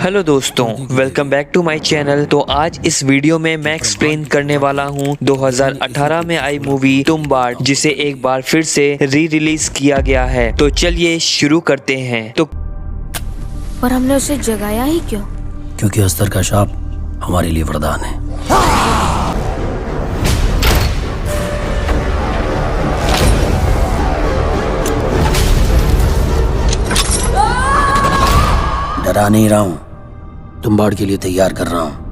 Hello दोस्तों, welcome back to my channel. तो आज इस वीडियो में मैं एक्सप्लेन करने वाला हूँ 2018 में आई मूवी तुम्बाड, जिसे एक बार फिर से री रिलीज किया गया है। तो चलिए शुरू करते हैं। तो पर हमने उसे जगाया ही क्यों? क्योंकि अस्तर का शाप हमारे लिए वरदान है। डरा नहीं रहा हूं, तुम्बाड़ के लिए तैयार कर रहा हूं।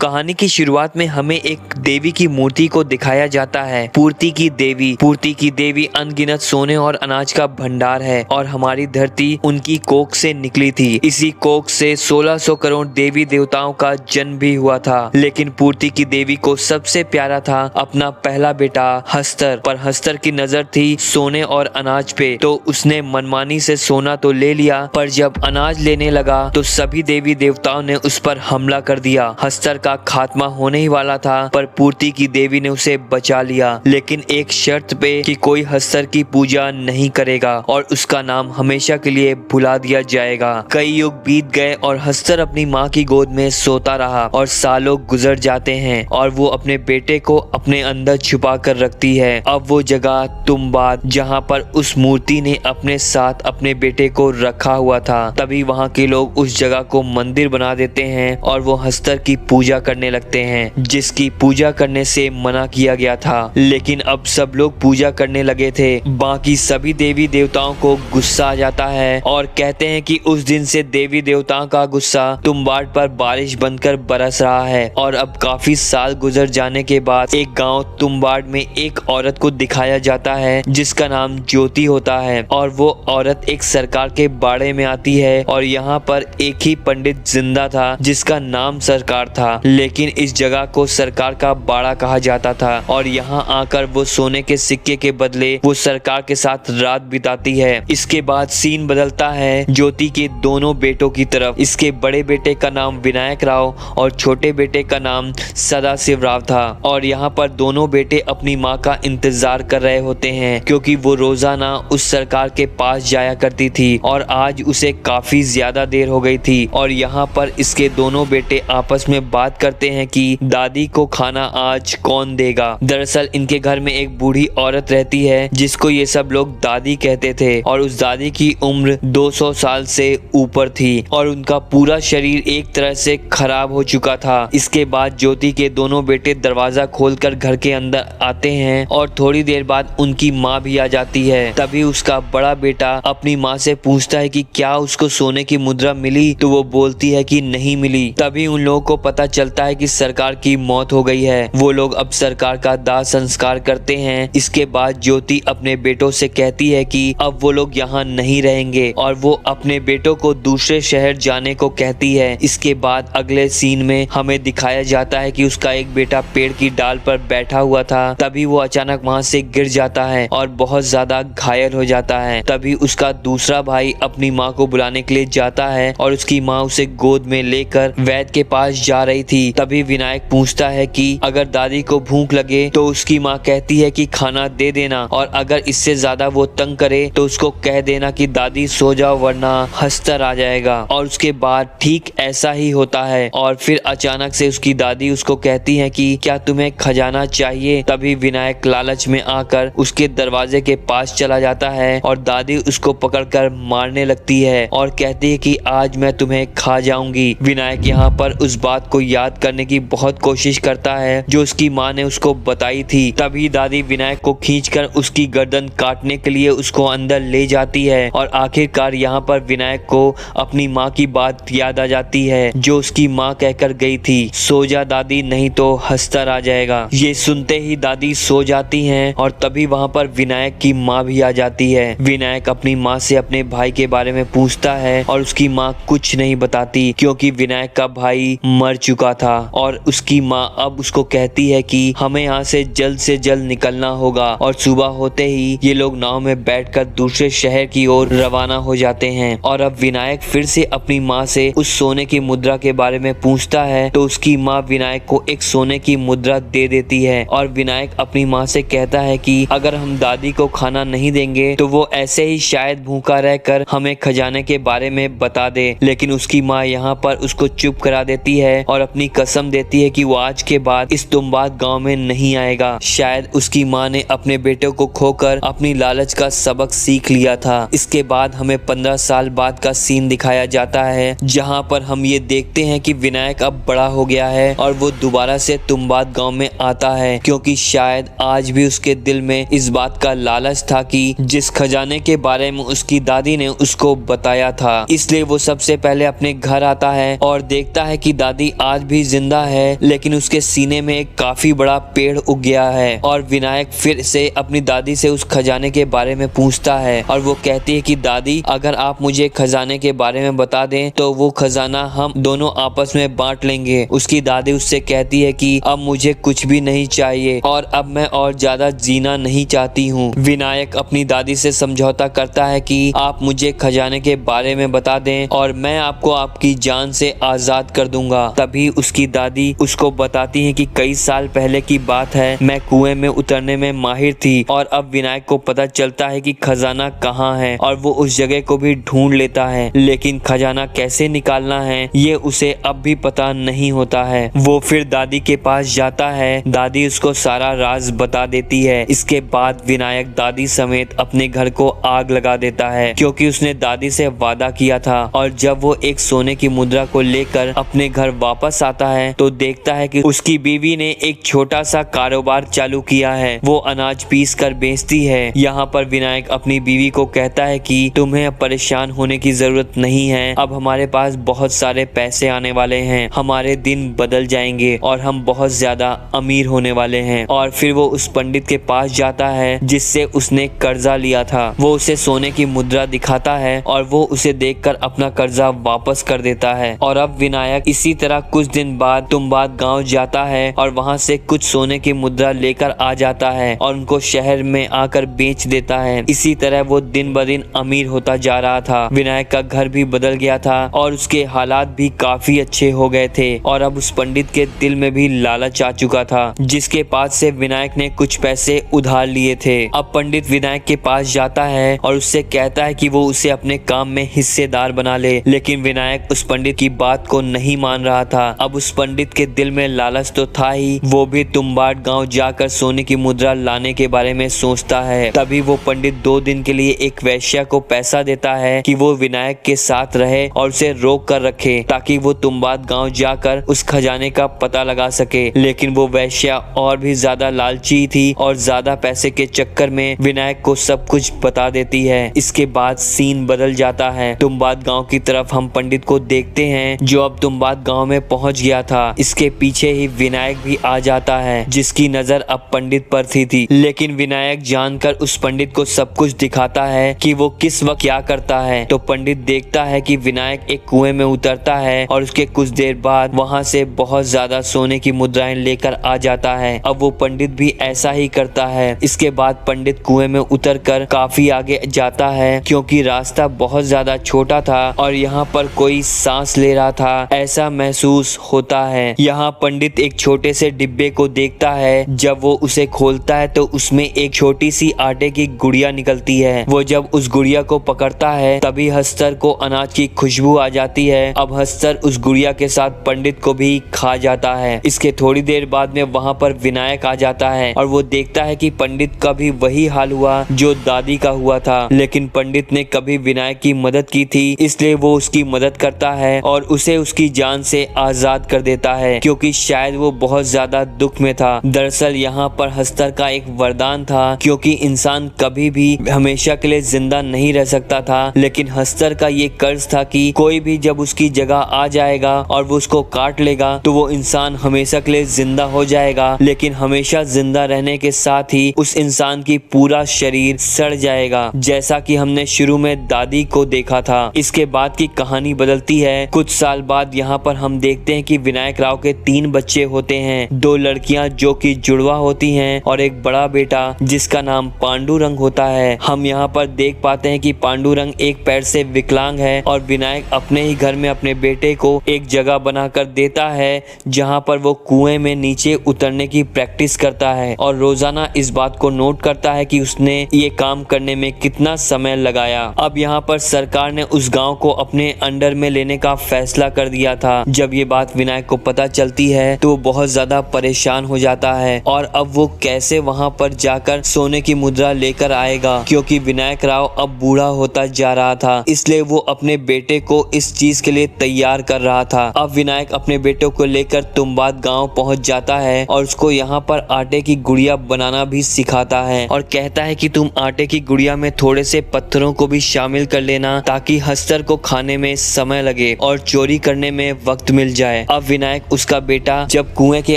कहानी की शुरुआत में हमें एक देवी की मूर्ति को दिखाया जाता है। पूर्ति की देवी अनगिनत सोने और अनाज का भंडार है और हमारी धरती उनकी कोख से निकली थी। इसी कोख से 1600 करोड़ देवी देवताओं का जन्म भी हुआ था। लेकिन पूर्ति की देवी को सबसे प्यारा था अपना पहला बेटा हस्तर, पर हस्तर की नजर थी सोने और अनाज पे, तो उसने मनमानी से सोना तो ले लिया, पर जब अनाज लेने लगा तो सभी देवी देवताओं ने उस पर हमला कर दिया। हस्तर का खात्मा होने ही वाला था, पर पूर्ति की देवी ने उसे बचा लिया, लेकिन एक शर्त पे कि कोई हस्तर की पूजा नहीं करेगा और उसका नाम हमेशा के लिए भुला दिया जाएगा। कई युग बीत गए और हस्तर अपनी माँ की गोद में सोता रहा और सालों गुजर जाते हैं और वो अपने बेटे को अपने अंदर छुपा कर रखती है। अब वो जगह तुम्बाद, जहाँ पर उस मूर्ति ने अपने साथ अपने बेटे को रखा हुआ था, तभी वहाँ के लोग उस जगह को मंदिर बना देते हैं और वो हस्तर की पूजा करने लगते हैं, जिसकी पूजा करने से मना किया गया था। लेकिन अब सब लोग पूजा करने लगे थे। बाकी सभी देवी देवताओं को गुस्सा आ जाता है और कहते हैं कि उस दिन से देवी देवताओं का गुस्सा तुम्बाड पर बारिश बनकर बरस रहा है। और अब काफी साल गुजर जाने के बाद एक गांव तुम्बाड में एक औरत को दिखाया जाता है जिसका नाम ज्योति होता है। और वो औरत एक सरकार के बाड़े में आती है और यहाँ पर एक ही पंडित जिंदा था जिसका नाम सरकार था, लेकिन इस जगह को सरकार का बाड़ा कहा जाता था। और यहाँ आकर वो सोने के सिक्के के बदले वो सरकार के साथ रात बिताती है। इसके बाद सीन बदलता है ज्योति के दोनों बेटों की तरफ। इसके बड़े बेटे का नाम विनायक राव और छोटे बेटे का नाम सदाशिव राव था। और यहाँ पर दोनों बेटे अपनी माँ का इंतजार कर रहे होते हैं, क्योंकि वो रोजाना उस सरकार के पास जाया करती थी और आज उसे काफी ज्यादा देर हो गई थी। और यहाँ पर इसके दोनों बेटे आपस में बात करते हैं कि दादी को खाना आज कौन देगा। दरअसल इनके घर में एक बूढ़ी औरत रहती है जिसको ये सब लोग दादी कहते थे और उस दादी की उम्र 200 साल से ऊपर थी और उनका पूरा शरीर एक तरह से खराब हो चुका था। इसके बाद ज्योति के दोनों बेटे दरवाजा खोलकर घर के अंदर आते हैं और थोड़ी देर बाद उनकी माँ भी आ जाती है। तभी उसका बड़ा बेटा अपनी माँ से पूछता है कि क्या उसको सोने की मुद्रा मिली, तो वो बोलती है कि नहीं मिली। तभी उन लोगों को पता चलता है कि सरकार की मौत हो गई है। वो लोग अब सरकार का दाह संस्कार करते हैं। इसके बाद ज्योति अपने बेटों से कहती है कि अब वो लोग यहाँ नहीं रहेंगे और वो अपने बेटों को दूसरे शहर जाने को कहती है। इसके बाद अगले सीन में हमें दिखाया जाता है कि उसका एक बेटा पेड़ की डाल पर बैठा हुआ था। तभी वो अचानक वहाँ से गिर जाता है और बहुत ज्यादा घायल हो जाता है। तभी उसका दूसरा भाई अपनी माँ को बुलाने के लिए जाता है और उसकी माँ उसे गोद में लेकर वैद्य के पास जा रही थी। तभी विनायक पूछता है कि अगर दादी को भूख लगे तो उसकी माँ कहती है कि खाना दे देना, और अगर इससे ज्यादा वो तंग करे तो उसको कह देना कि दादी सो जाओ वरना हस्तर आ जाएगा। और उसके बाद ठीक ऐसा ही होता है और फिर अचानक से उसकी दादी उसको कहती है कि क्या तुम्हें खजाना चाहिए। तभी विनायक लालच में आकर उसके दरवाजे के पास चला जाता है और दादी उसको पकड़कर मारने लगती है और कहती है कि आज मैं तुम्हें खा जाऊंगी। विनायक यहाँ पर उस बात को याद करने की बहुत कोशिश करता है जो उसकी माँ ने उसको बताई थी। तभी दादी विनायक को खींचकर उसकी गर्दन काटने के लिए उसको अंदर ले जाती है और आखिरकार यहाँ पर विनायक को अपनी माँ की बात याद आ जाती है जो उसकी माँ कहकर गई थी, सो जा दादी नहीं तो हस्तर आ जाएगा। ये सुनते ही दादी सो जाती हैं और तभी वहाँ पर विनायक की माँ भी आ जाती है। विनायक अपनी माँ से अपने भाई के बारे में पूछता है और उसकी माँ कुछ नहीं बताती, क्योंकि विनायक का भाई मर चुका था और उसकी माँ अब उसको कहती है कि हमें यहाँ से जल्द निकलना होगा। और सुबह होते ही ये लोग नाव में बैठकर दूसरे शहर की ओर रवाना हो जाते हैं। और अब विनायक फिर से अपनी माँ से उस सोने की मुद्रा के बारे में पूछता है तो उसकी माँ विनायक को एक सोने की मुद्रा दे देती है। और विनायक अपनी माँ से कहता है कि अगर हम दादी को खाना नहीं देंगे तो वो ऐसे ही शायद भूखा रहकर हमें खजाने के बारे में बता दे। लेकिन उसकी माँ यहाँ पर उसको चुप करा देती है और अपनी कसम देती है कि वो आज के बाद इस तुम्बाद गांव में नहीं आएगा। शायद उसकी माँ ने अपने बेटे को खोकर अपनी लालच का सबक सीख लिया था। इसके बाद हमें 15 साल बाद का सीन दिखाया जाता है जहाँ पर हम ये देखते हैं कि विनायक अब बड़ा हो गया है और वो दोबारा से तुम्बाद गांव में आता है, क्योंकि शायद आज भी उसके दिल में इस बात का लालच था कि जिस खजाने के बारे में उसकी दादी ने उसको बताया था। इसलिए वो सबसे पहले अपने घर आता है और देखता है कि दादी आज भी जिंदा है, लेकिन उसके सीने में एक काफी बड़ा पेड़ उग गया है। और विनायक फिर से अपनी दादी से उस खजाने के बारे में पूछता है और वो कहती है कि दादी अगर आप मुझे खजाने के बारे में बता दें तो वो खजाना हम दोनों आपस में बांट लेंगे। उसकी दादी उससे कहती है कि अब मुझे कुछ भी नहीं चाहिए और अब मैं और ज्यादा जीना नहीं चाहती हूँ। विनायक अपनी दादी से समझौता करता है कि आप मुझे खजाने के बारे में बता दें और मैं आपको आपकी जान से आजाद कर दूंगा। तभी उसकी दादी उसको बताती है कि कई साल पहले की बात है, मैं कुएं में उतरने में माहिर थी और अब विनायक को पता चलता है कि खजाना कहाँ है और वो उस जगह को भी ढूंढ लेता है, लेकिन खजाना कैसे निकालना है ये उसे अब भी पता नहीं होता है। वो फिर दादी के पास जाता है, दादी उसको सारा राज बता देती है। इसके बाद विनायक दादी समेत अपने घर को आग लगा देता है, क्योंकि उसने दादी से वादा किया था। और जब वो एक सोने की मुद्रा को लेकर अपने घर वापस आता है तो देखता है कि उसकी बीवी ने एक छोटा सा कारोबार चालू किया है, वो अनाज पीस कर बेचती है। यहाँ पर विनायक अपनी बीवी को कहता है कि तुम्हें अब परेशान होने की जरूरत नहीं है, अब हमारे पास बहुत सारे पैसे आने वाले हैं, हमारे दिन बदल जाएंगे और हम बहुत ज्यादा अमीर होने वाले हैं। और फिर वो उस पंडित के पास जाता है जिससे उसने कर्जा लिया था। वो उसे सोने की मुद्रा दिखाता है और वो उसे देखकर अपना कर्जा वापस कर देता है। और अब विनायक इसी तरह कुछ दिन बाद तुम्बाद गांव जाता है और वहां से कुछ सोने की मुद्रा लेकर आ जाता है और उनको शहर में आकर बेच देता है। इसी तरह वो दिन ब दिन अमीर होता जा रहा था। विनायक का घर भी बदल गया था और उसके हालात भी काफी अच्छे हो गए थे। और अब उस पंडित के दिल में भी लालच आ चुका था, जिसके पास से विनायक ने कुछ पैसे उधार लिए थे। अब पंडित विनायक के पास जाता है और उससे कहता है कि वो उसे अपने काम में हिस्सेदार बना ले, लेकिन विनायक उस पंडित की बात को नहीं मान रहा था। अब उस पंडित के दिल में लालच तो था ही, वो भी तुम्बाड गांव जाकर सोने की मुद्रा लाने के बारे में सोचता है। तभी वो पंडित 2 दिन के लिए एक वैश्या को पैसा देता है कि वो विनायक के साथ रहे और उसे रोक कर रखे, ताकि वो तुम्बाद गांव जाकर उस खजाने का पता लगा सके। लेकिन वो वैश्या और भी ज्यादा लालची थी और ज्यादा पैसे के चक्कर में विनायक को सब कुछ बता देती है। इसके बाद सीन बदल जाता है। तुम्बाद गांव की तरफ हम पंडित को देखते हैं जो अब तुम्बाद गांव में पहुंच गया था। इसके पीछे ही विनायक भी आ जाता है, जिसकी नजर अब पंडित पर थी। लेकिन विनायक जानकर उस पंडित को सब कुछ दिखाता है कि वो किस वक्त क्या करता है। तो पंडित देखता है कि विनायक एक कुएं में उतरता है और उसके कुछ देर बाद वहां से बहुत ज्यादा सोने की मुद्राएं लेकर आ जाता है। अब वो पंडित भी ऐसा ही करता है। इसके बाद पंडित कुएं में उतरकर काफी आगे जाता है, क्योंकि रास्ता बहुत ज्यादा छोटा था और यहाँ पर कोई सांस ले रहा था ऐसा महसूस होता है। यहाँ पंडित एक छोटे से डिब्बे को देखता है। जब वो उसे खोलता है तो उसमें एक छोटी सी आटे की गुड़िया निकलती है। वो जब उस गुड़िया को पकड़ता है तभी हस्तर को अनाज की खुशबू आ जाती है। अब हस्तर उस गुड़िया के साथ पंडित को भी खा जाता है। इसके थोड़ी देर बाद में वहाँ पर विनायक आ जाता है और वो देखता है कि पंडित का भी वही हाल हुआ जो दादी का हुआ था, लेकिन पंडित ने कभी विनायक की मदद की थी, इसलिए वो उसकी मदद करता है और उसे उसकी जान से आजाद कर देता है, क्योंकि शायद वो बहुत ज्यादा दुख में था। दरअसल यहाँ पर हस्तर का एक वरदान था, क्योंकि इंसान कभी भी हमेशा के लिए जिंदा नहीं रह सकता था, लेकिन हस्तर का ये कर्ज था कि कोई भी जब उसकी जगह आ जाएगा और वो उसको काट लेगा तो वो इंसान हमेशा के लिए जिंदा हो जाएगा, लेकिन हमेशा जिंदा रहने के साथ ही उस इंसान की पूरा शरीर सड़ जाएगा, जैसा कि हमने शुरू में दादी को देखा था। इसके बाद की कहानी बदलती है। कुछ साल बाद यहाँ पर हम देखते देखते हैं कि विनायक राव के 3 बच्चे होते हैं, 2 लड़कियां जो कि जुड़वा होती हैं और एक बड़ा बेटा जिसका नाम पांडुरंग होता है। हम यहाँ पर देख पाते हैं कि पांडुरंग एक पैर से विकलांग है और विनायक अपने ही घर में अपने बेटे को एक जगह बनाकर देता है जहाँ पर वो कुएं में नीचे उतरने की प्रैक्टिस करता है और रोजाना इस बात को नोट करता है कि उसने ये काम करने में कितना समय लगाया। अब यहाँ पर सरकार ने उस गांव को अपने अंडर में लेने का फैसला कर दिया था। जब ये बात विनायक को पता चलती है तो वो बहुत ज्यादा परेशान हो जाता है और अब वो कैसे वहाँ पर जाकर सोने की मुद्रा लेकर आएगा, क्योंकि विनायक राव अब बूढ़ा होता जा रहा था, इसलिए वो अपने बेटे को इस चीज के लिए तैयार कर रहा था। अब विनायक अपने बेटे को लेकर तुम्बाद गांव पहुंच जाता है और उसको यहाँ पर आटे की गुड़िया बनाना भी सिखाता है और कहता है कि तुम आटे की गुड़िया में थोड़े से पत्थरों को भी शामिल कर लेना ताकि हस्तर को खाने में समय लगे और चोरी करने में वक्त मिल जाए। अब विनायक उसका बेटा जब कुएं के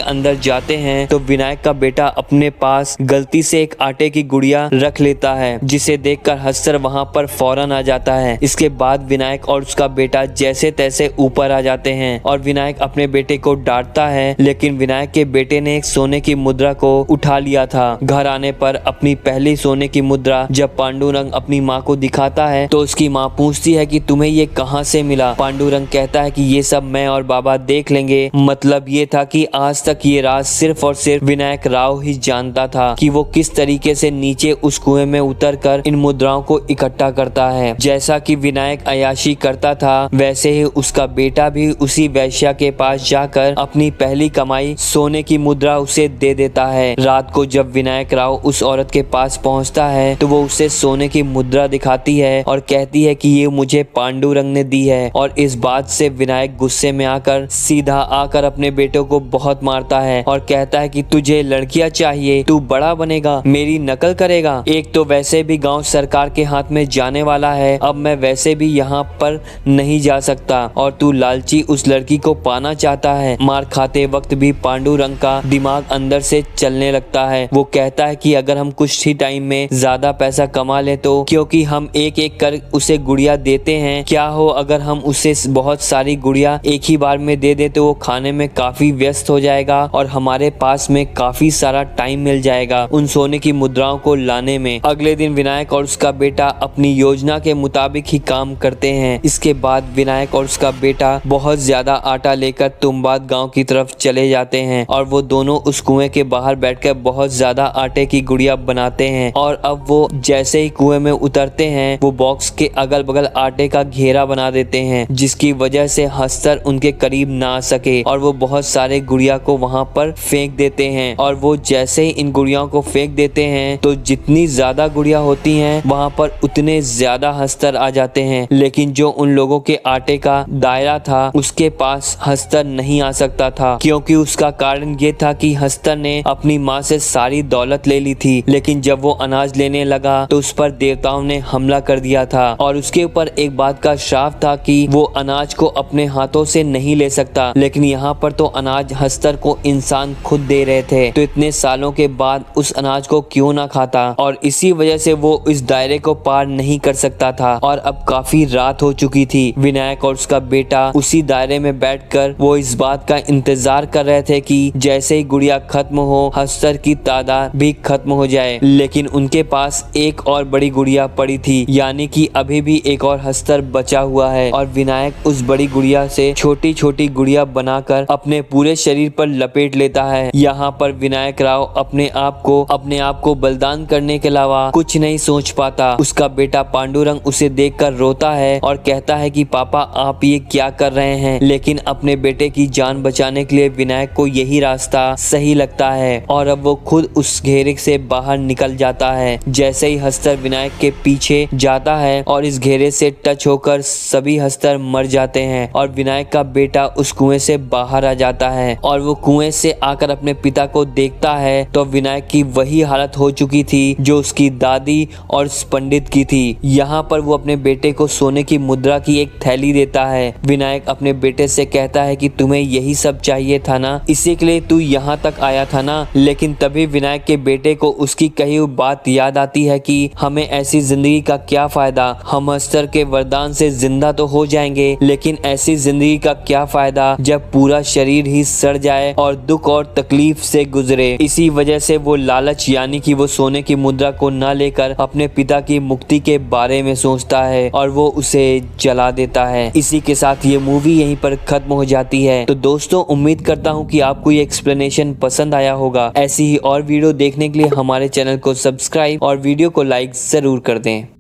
अंदर जाते हैं तो विनायक का बेटा अपने पास गलती से एक आटे की गुड़िया रख लेता है, जिसे देखकर हस्तर वहां पर फौरन आ जाता है। इसके बाद विनायक और उसका बेटा जैसे तैसे ऊपर आ जाते हैं और विनायक अपने बेटे को डांटता है, लेकिन विनायक के बेटे ने एक सोने की मुद्रा को उठा लिया था। घर आने पर अपनी पहली सोने की मुद्रा जब पांडुरंग अपनी माँ को दिखाता है तो उसकी माँ पूछती है कि तुम्हें ये कहाँ से मिला। पांडुरंग कहता है कि ये सब मैं और बाबा देख लेंगे। मतलब ये था कि आज तक ये राज सिर्फ और सिर्फ विनायक राव ही जानता था कि वो किस तरीके से नीचे उस कुएं में उतरकर इन मुद्राओं को इकट्ठा करता है। जैसा कि विनायक अय्याशी करता था वैसे ही उसका बेटा भी उसी वैश्या के पास जाकर अपनी पहली कमाई सोने की मुद्रा उसे दे देता है। रात को जब विनायक राव उस औरत के पास पहुंचता है तो वो उसे सोने की मुद्रा दिखाती है और कहती है कि ये मुझे पांडुरंग ने दी है और इस बात से विनायक गुस्से में आकर सीधा आकर अपने बेटे को बहुत मारता है और कहता है कि तुझे लड़कियां चाहिए, तू बड़ा बनेगा, मेरी नकल करेगा। एक तो वैसे भी गांव सरकार के हाथ में जाने वाला है, अब मैं वैसे भी यहाँ पर नहीं जा सकता और तू लालची उस लड़की को पाना चाहता है। मार खाते वक्त भी पांडुरंग का दिमाग अंदर से चलने लगता है। वो कहता है कि अगर हम कुछ ही टाइम में ज्यादा पैसा कमा ले तो, क्योंकि हम एक एक कर उसे गुड़िया देते हैं, क्या हो अगर हम उसे बहुत सारी गुड़िया एक ही बार में दे दे तो वो खाने में काफी व्यस्त हो जाएगा और हमारे पास में काफी सारा टाइम मिल जाएगा उन सोने की मुद्राओं को लाने में। अगले दिन विनायक और उसका बेटा अपनी योजना के मुताबिक ही काम करते हैं। इसके बाद विनायक और उसका बेटा बहुत ज्यादा आटा लेकर तुम्बाद गांव की तरफ चले जाते हैं और वो दोनों उस कुएं के बाहर बैठकर बहुत ज्यादा आटे की गुड़िया बनाते हैं। और अब वो जैसे ही कुएं में उतरते हैं वो बॉक्स के अगल बगल आटे का घेरा बना देते हैं, जिसकी वजह से हस्तर उनके करीब ना आ सके और वो बहुत सारे गुड़िया को वहां पर फेंक देते हैं। और वो जैसे ही इन गुड़ियाओं को फेंक देते हैं तो जितनी ज्यादा गुड़िया होती हैं वहां पर उतने ज्यादा हस्तर आ जाते हैं, लेकिन जो उन लोगों के आटे का दायरा था उसके पास हस्तर नहीं आ सकता था, क्योंकि उसका कारण ये था कि हस्तर ने अपनी माँ से सारी दौलत ले ली थी। लेकिन जब वो अनाज लेने लगा तो उस पर देवताओं ने हमला कर दिया था और उसके ऊपर एक बात का श्राप था कि वो अनाज को अपने हाथों से नहीं ले सकता। लेकिन यहाँ पर तो अनाज हस्तर को इंसान खुद दे रहे थे, तो इतने सालों के बाद उस अनाज को क्यों ना खाता, और इसी वजह से वो इस दायरे को पार नहीं कर सकता था। और अब काफी रात हो चुकी थी। विनायक और उसका बेटा उसी दायरे में बैठकर वो इस बात का इंतजार कर रहे थे कि जैसे ही गुड़िया खत्म हो हस्तर की तादाद भी खत्म हो जाए। लेकिन उनके पास एक और बड़ी गुड़िया पड़ी थी, यानी कि अभी भी एक और हस्तर बचा हुआ है और विनायक उस बड़ी गुड़िया से छोटी छोटी गुड़िया बनाकर अपने पूरे शरीर पर लपेट लेता है। यहाँ पर विनायक राव अपने आप को बलिदान करने के अलावा कुछ नहीं सोच पाता। उसका बेटा पांडुरंग उसे देखकर रोता है और कहता है कि पापा आप ये क्या कर रहे हैं। लेकिन अपने बेटे की जान बचाने के लिए विनायक को यही रास्ता सही लगता है और अब वो खुद उस घेरे से बाहर निकल जाता है। जैसे ही हस्तर विनायक के पीछे जाता है और इस घेरे से टच होकर सभी हस्तर मर जाते हैं और विनायक का बेटा उस कुएं से बाहर आ जाता है और वो कुएं से आकर अपने पिता को देखता है तो विनायक की वही हालत हो चुकी थी जो उसकी दादी और उस पंडित की थी। यहाँ पर वो अपने बेटे को सोने की मुद्रा की एक थैली देता है। विनायक अपने बेटे से कहता है कि तुम्हें यही सब चाहिए था ना, इसी के लिए तू यहाँ तक आया था ना। लेकिन तभी विनायक के बेटे को उसकी कही हुई बात याद आती है कि हमें ऐसी जिंदगी का क्या फायदा, हम हस्तर के वरदान से जिंदा तो हो जाएंगे लेकिन ऐसी जिंदगी का क्या फायदा फायदा जब पूरा शरीर ही सड़ जाए और दुख और तकलीफ से गुजरे। इसी वजह से वो लालच यानी कि वो सोने की मुद्रा को न लेकर अपने पिता की मुक्ति के बारे में सोचता है और वो उसे जला देता है। इसी के साथ ये मूवी यहीं पर खत्म हो जाती है। तो दोस्तों, उम्मीद करता हूँ कि आपको ये एक्सप्लेनेशन पसंद आया होगा। ऐसी ही और वीडियो देखने के लिए हमारे चैनल को सब्सक्राइब और वीडियो को लाइक जरूर कर दें।